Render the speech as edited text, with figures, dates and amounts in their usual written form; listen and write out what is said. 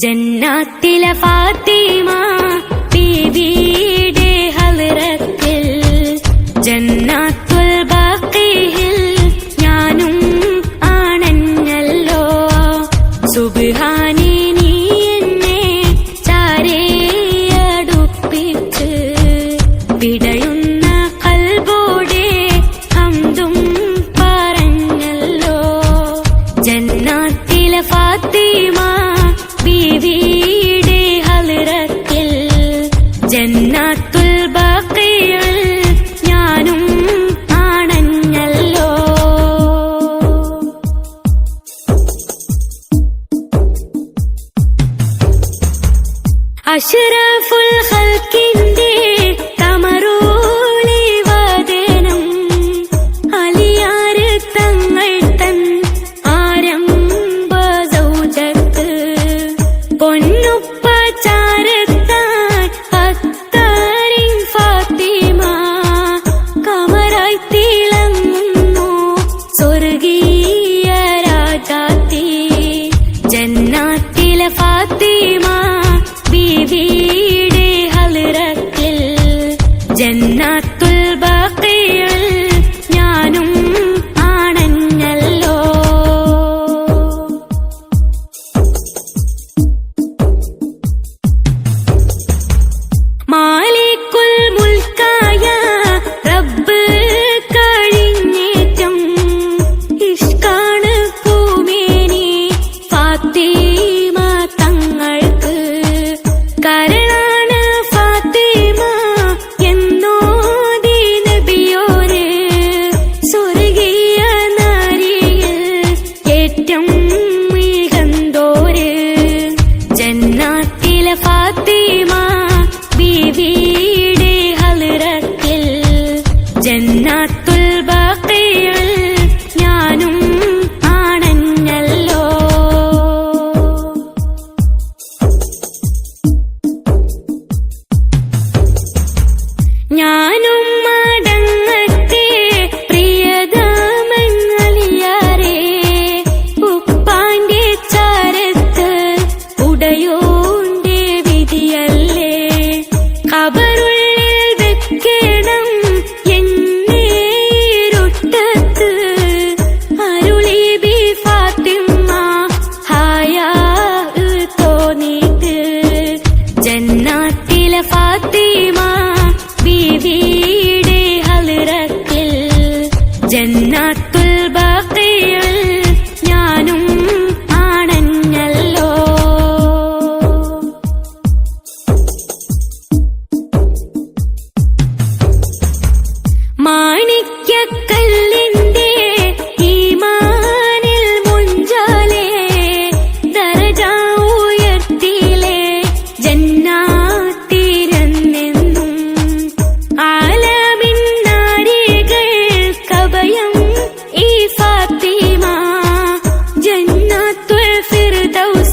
ജന്നാത്തിലെ ഫാത്തിമ ബീവിയുടെ ഹളറത്തിൽ ജന്നാത്തുൽ ബഖീഹിൽ ഞാനും ആണഞ്ഞല്ലോ. സുബ്ഹാനി നീ എന്നെ ചാരേയടുപ്പിച്ച് വിടയുന്ന ഖൽബോടെ ഹംദും പറഞ്ഞല്ലോ. ജന്നാത്തിലെ ഫാത്തിമ ബീവിയുടെ ഹളറത്തിൽ ജന്നാത്തുൽ ബഖീഹിൽ ഞാനും ആണഞ്ഞല്ലോ. അഷ്റഫുൽ ഖൽഖിന്റെ കമറോളി വദനം അലിയാർ തങ്ങൾ തൻ ആരംഭ സൗജത്ത് പൊന്നുപ്പ ചാരത്താൻ അത്താരിൻ ഫാത്തിമ കമറായി തിളങ്ങുന്നു സ്വർഗീയ രാജാത്തി. ജന്നാത്തിലെ ഫാത്തിമ ബീവിയുടെ ഹളറത്തിൽ ജന്നാത്തുൽ ബഖീഹിൽ ഞാനും ആണഞ്ഞല്ലോ. മാലിക്കുൽ മുൽക്കായ റബ്ബ് കഴിഞ്ഞേറ്റം ഇഷ്കാണ് പൂമേനി ഫാത്തിമ തങ്ങൾക്ക്. കരളാണ് ഫാത്തിമ എന്നോതി നബിയോര് സ്വർഗീയ നാരിയിൽ ഏറ്റവും മികന്തോര്. ജന്നാത്തിലെ ഫാത്തിമ ബീവിയുടെ ഹളറത്തിൽ ജന്നാത്തുൽ ബഖീഹിൽ ഞാനും ആണഞ്ഞല്ലോ. ഞാനും മടങ്ങട്ടെ പ്രിയതമങ്ങളിയാരെ ഉപ്പാന്റെ ചാരത്ത് ഉടയോന്റെ വിധിയല്ലേ. ഖബറുള്ളിൽ വെക്കണം എന്നെ ഇരുട്ടത്ത് അരുളി ബി ഫാത്തിമ ഹായാ തോന്നിട്ട്. ജന്നാത്തിലെ ഫാത്തിമ ബീവിയുടെ ഹളറത്തിൽ ജന്നാത്തുൽ ബഖീഹിൽ ഞാനും ആണഞ്ഞല്ലോ. മാണിക്യക്കല്ലിന്റെ ഈമാനിൽ മുഞ്ചാലേ ദറജ ഉയർത്തിയിലെ ജന്നാത്തിലെന്നെന്നും ആലമിൻ നാരികൾക്കഭയം ഈ ഫാത്തിമ ജന്നാത്തുൽ ഫിർദൗസ്